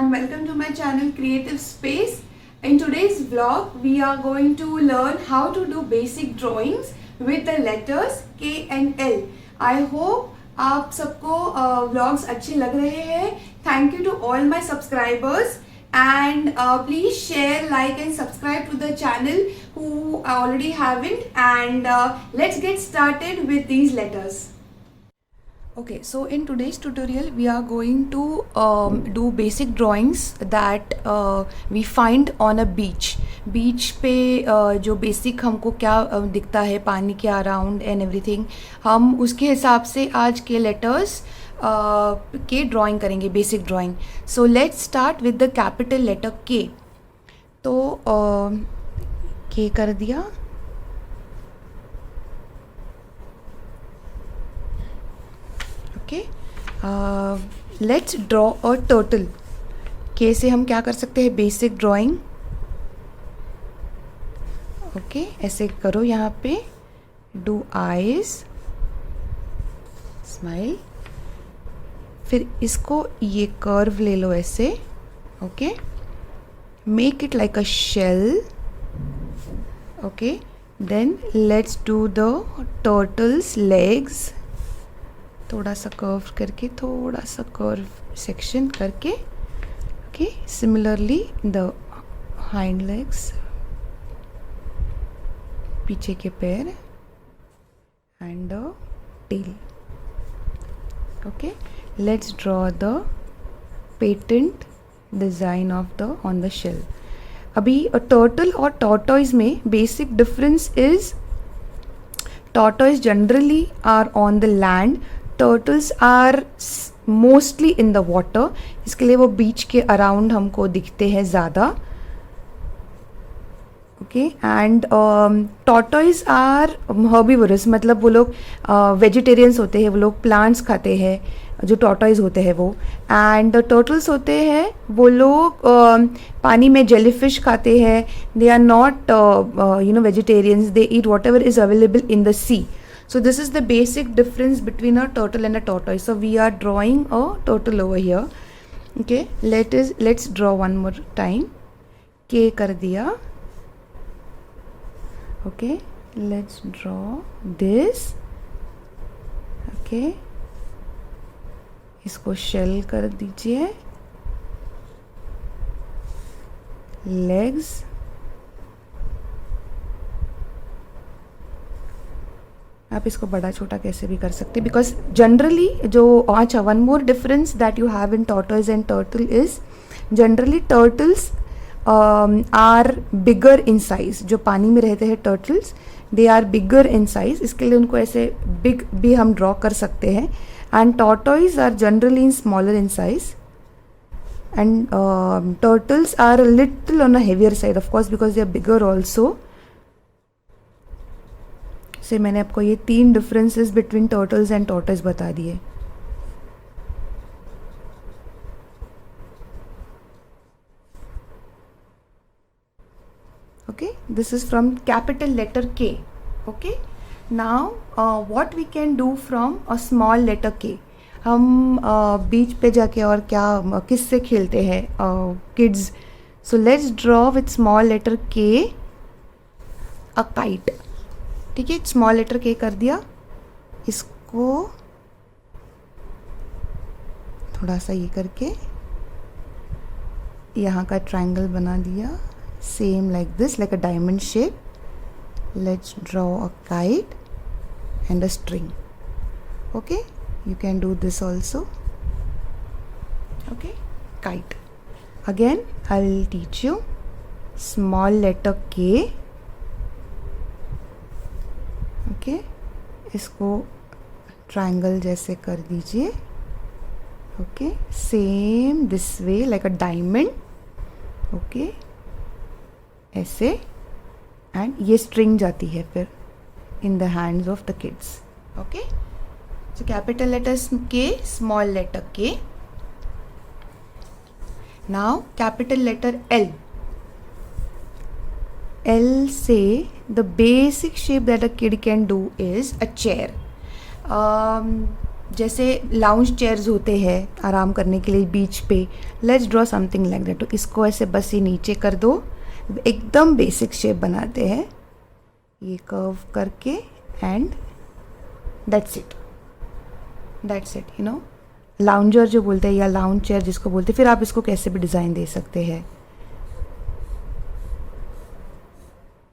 and welcome to my channel Creative Space. In today's vlog, we are going to learn how to do basic drawings with the letters K and L. I hope आप सबको vlogs अच्छे लग रहे हैं. Thank you to all my subscribers and please share, like and subscribe to the channel who already haven't, and let's get started with these letters. Okay, so in today's tutorial we are going to do basic drawings that we find on a beach. बीच पे जो basic हमको क्या दिखता है पानी के around and everything, हम उसके हिसाब से आज के लेटर्स के ड्राइंग करेंगे, basic drawing. So let's start with the capital letter K. तो के कर दिया. Let's draw a turtle. K से हम क्या कर सकते हैं, बेसिक ड्राइंग. ओके, ऐसे करो, यहाँ पे डू आईज, स्माइल. फिर इसको ये कर्व ले लो ऐसे. Okay, make it like a shell. Okay, then let's do the turtles legs. थोड़ा सा कर्व करके, थोड़ा सा कर्व सेक्शन करके. Okay, similarly the hind legs, पीछे के पैर and the tail. Okay, let's draw the pattern design of the on the shell. अभी टर्टल और टॉर्टॉइज में basic difference is tortoise generally are on the land, turtles are mostly in the water. इसके लिए वो बीच के around हमको दिखते हैं ज़्यादा. Okay, and tortoise are herbivorous, मतलब वो लोग वेजिटेरियंस होते हैं, वो लोग प्लांट्स खाते हैं, जो टॉर्टॉइज होते हैं वो. एंड टर्टल्स होते हैं वो लोग पानी में जेलीफिश खाते हैं. They are not vegetarians, they eat whatever is available in the sea. So this is the basic difference between a turtle and a tortoise. So we are drawing a turtle over here. Okay, let's draw one more time. K कर दिया. Okay, let's draw this. Okay, इसको shell कर दीजिए. Legs. आप इसको बड़ा छोटा कैसे भी कर सकते हैं, बिकॉज जनरली जो अच्छा one more difference that you have in tortoise and turtle is generally turtles are bigger in size. जो पानी में रहते हैं turtles, they are bigger in size, इसके लिए उनको ऐसे बिग भी हम ड्रॉ कर सकते हैं. And tortoise are generally in smaller in size and turtles are little on a heavier side, of course because they are bigger also. से मैंने आपको ये 3 differences between turtles and tortoise बता दिए. Okay, this is from capital letter K. Okay, now what we can do from a small letter K. हम बीच पे जाके और क्या किससे खेलते हैं kids. So let's draw with small letter K a kite. ठीक है, स्मॉल लेटर के कर दिया. इसको थोड़ा सा ये करके यहाँ का ट्रायंगल बना दिया, same like this, like a diamond shape. Let's draw a kite and a string. Okay, you can do this also. Okay, kite. Again I will teach you. Small letter K. Okay, इसको triangle जैसे कर दीजिए. Okay, same this way like a diamond. Okay, ऐसे, and ये string जाती है फिर in the hands of the kids. Okay, so capital letters K, small letter K. Now capital letter L. L say the basic shape that a kid can do is a chair. जैसे lounge chairs होते हैं आराम करने के लिए बीच पे, let's draw something like that. तो इसको ऐसे बस ये नीचे कर दो, एकदम बेसिक शेप बनाते हैं, ये कर्व करके, and that's it, you know, lounger जो बोलते हैं या लाउंज चेयर जिसको बोलते हैं। फिर आप इसको कैसे भी डिज़ाइन दे सकते हैं।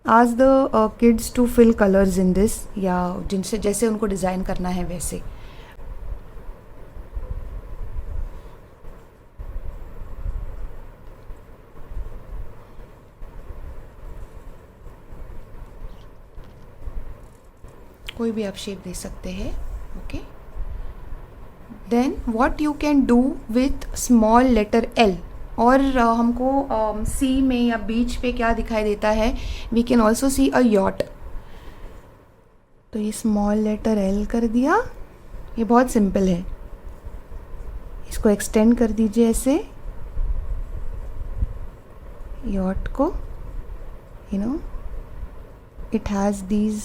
Ask the kids to fill colours in this, या जिनसे जैसे उनको डिज़ाइन करना है वैसे। कोई भी आप शेप दे सकते हैं। Okay, then what you can do with small letter L, और हमको सी में या बीच पे क्या दिखाई देता है, we can also see a yacht. तो ये स्मॉल लेटर एल कर दिया, ये बहुत सिंपल है। इसको एक्सटेंड कर दीजिए ऐसे, यॉट को, you know, it has these,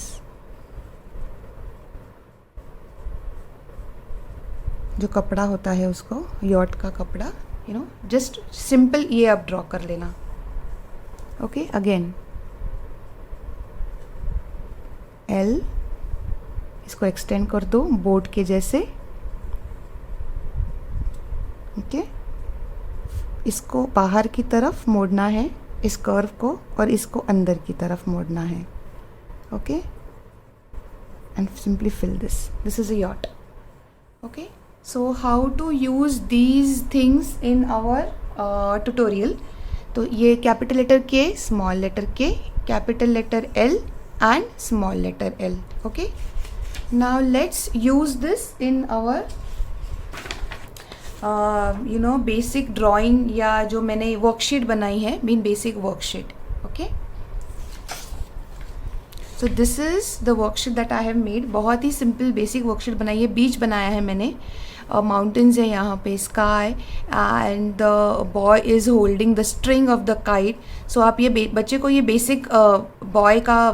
जो कपड़ा होता है उसको, यॉट का कपड़ा, यू नो, जस्ट सिंपल ये आप ड्रॉ कर लेना। ओके, अगेन एल, इसको एक्सटेंड कर दो बोट के जैसे। ओके, इसको बाहर की तरफ मोड़ना है, इस कर्व को, और इसको अंदर की तरफ मोड़ना है। Okay, and simply fill this is a yacht. Okay, so how to use these things in our tutorial। तो ये capital letter K, small letter K, capital letter L and small letter L। okay, now let's use this in our basic drawing, या जो मैंने worksheet बनाई है, mean basic worksheet. Okay, so this is the worksheet that I have made. बहुत ही simple basic worksheet बनाई है। बीच बनाया है मैंने, माउंटेन्स है यहाँ पे, sky, and the boy is holding the string of the kite. So आप ये बच्चे को ये बेसिक बॉय का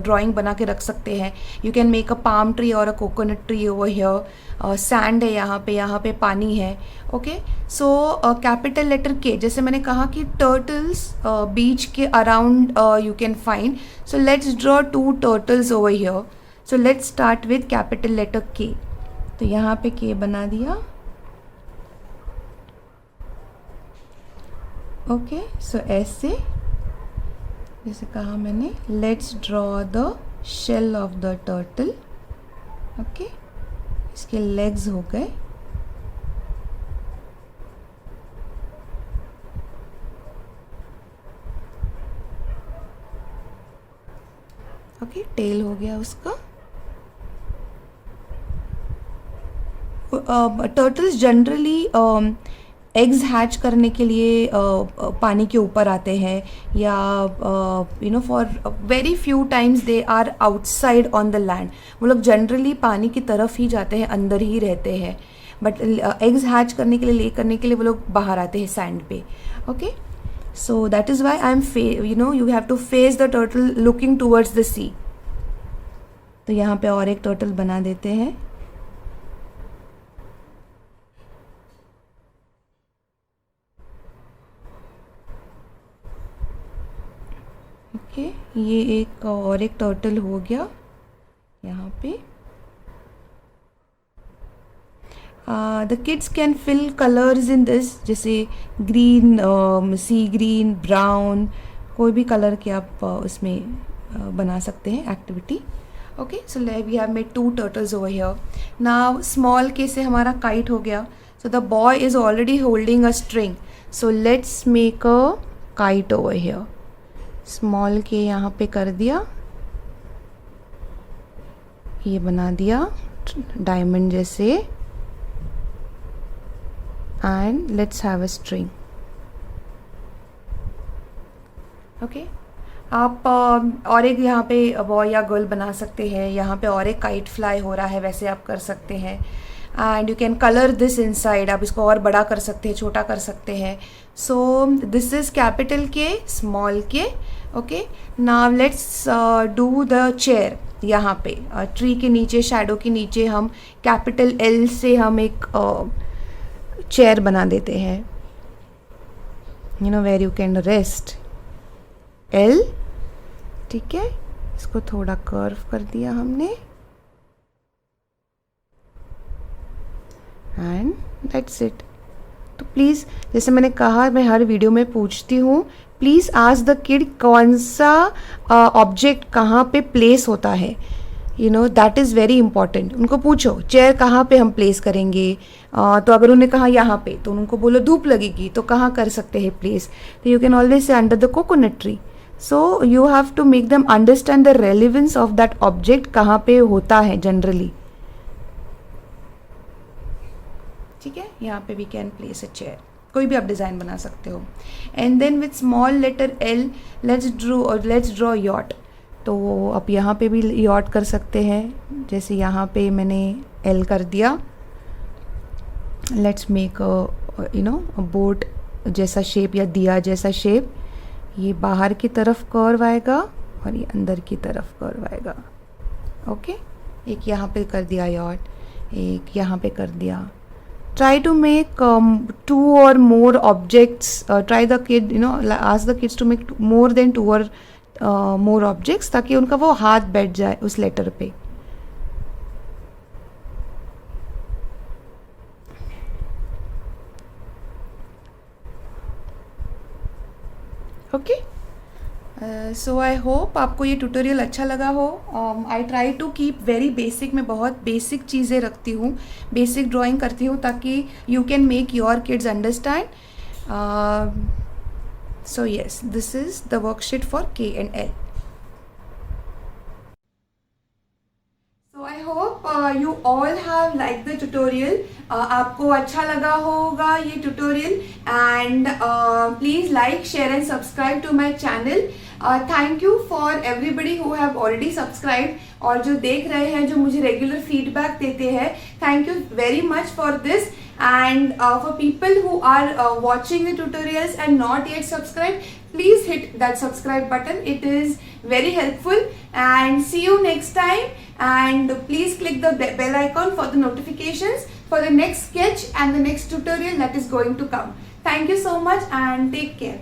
ड्राइंग बना के रख सकते हैं। You can make a palm tree और a coconut tree over here. Sand है यहाँ पे पानी है। ओके, सो कैपिटल लेटर के, जैसे मैंने कहा कि टर्टल्स बीच के around you can find. So let's draw 2 turtles over here. So let's start with capital letter K. तो यहाँ पे के बना दिया। ओके, सो ऐसे, जैसे कहा मैंने, let's draw the shell of the turtle. Okay, इसके लेग्स हो गए। ओके, टेल हो गया उसका। टर्टल्स जनरली एग्स हैच करने के लिए पानी के ऊपर आते हैं, या for very few times they are outside on the land. वो लोग जनरली पानी की तरफ ही जाते हैं, अंदर ही रहते हैं, बट एग्स हैच करने के लिए, ले करने के लिए वो लोग बाहर आते हैं सैंड पे। Okay, so that is why I am you have to face the turtle looking towards the sea. तो यहाँ पे और एक टर्टल बना देते हैं। ओके, ये एक और एक टर्टल हो गया यहाँ पे। The kids can fill colours in this, जैसे ग्रीन, सी ग्रीन, ब्राउन, कोई भी कलर के आप उसमें बना सकते हैं activity. Okay, so we have made 2 turtles over here. Now small K से हमारा काइट हो गया। So the boy is already holding a string, so let's make a kite over here. Small K यहाँ पे कर दिया, ये बना दिया डायमंड जैसे, and let's have a string. Okay, आप और एक यहाँ पे बॉय या गर्ल बना सकते हैं। यहाँ पे और एक काइट फ्लाई हो रहा है, वैसे आप कर सकते हैं। And you can colour this inside, आप इसको और बड़ा कर सकते हैं, छोटा कर सकते हैं। सो दिस इज कैपिटल के, स्मॉल के। Okay, now let's do the chair. यहाँ पे ट्री के नीचे, शैडो के नीचे हम कैपिटल L से हम एक चेयर बना देते हैं, you know, where you can rest, L, ठीक है। इसको थोड़ा कर्व कर दिया हमने एंड दैट्स इट। तो प्लीज़, जैसे मैंने कहा, मैं हर वीडियो में पूछती हूँ, प्लीज़ आस्क द किड कौन सा ऑब्जेक्ट कहाँ पे प्लेस होता है, you know, that is very important. उनको पूछो चेयर कहाँ पे हम प्लेस करेंगे, तो अगर उन्होंने कहा यहाँ पे, तो उनको बोलो धूप लगेगी तो कहाँ कर सकते हैं प्लेस, तो you can always say under the coconut tree. So you have to make them understand the relevance of that object कहाँ पे होता है जनरली, ठीक है। यहाँ पे we can place a chair, कोई भी आप डिज़ाइन बना सकते हो। And then with small letter L let's draw yacht. तो अब यहाँ पे भी यॉट कर सकते हैं, जैसे यहाँ पे मैंने L कर दिया। Let's make you know boat जैसा शेप या दिया जैसा शेप। ये बाहर की तरफ कर्व आएगा और ये अंदर की तरफ कर्व आएगा, ओके। एक यहाँ पे कर दिया यॉट, एक यहाँ पे कर दिया। Try to make 2 or more objects. Try the kid, you know, ask the kids to make more than 2 or more objects, ताकि उनका वो हाथ बैठ जाए उस लेटर पे। ओके, सो आई होप आपको ये ट्यूटोरियल अच्छा लगा हो। I try to keep very basic, मैं बहुत बेसिक चीज़ें रखती हूँ, बेसिक ड्राइंग करती हूँ ताकि you can make your kids understand. So yes, this is the worksheet for K and L. I hope you all have liked the tutorial. आपको अच्छा लगा होगा ये tutorial, and please like, share and subscribe to my channel. Thank you for everybody who have already subscribed, और जो देख रहे हैं, जो मुझे regular feedback देते हैं, thank you very much for this. And for people who are watching the tutorials and not yet subscribed, please hit that subscribe button. It is very helpful, and see you next time. And please click the bell icon for the notifications for the next sketch and the next tutorial that is going to come. Thank you so much and take care.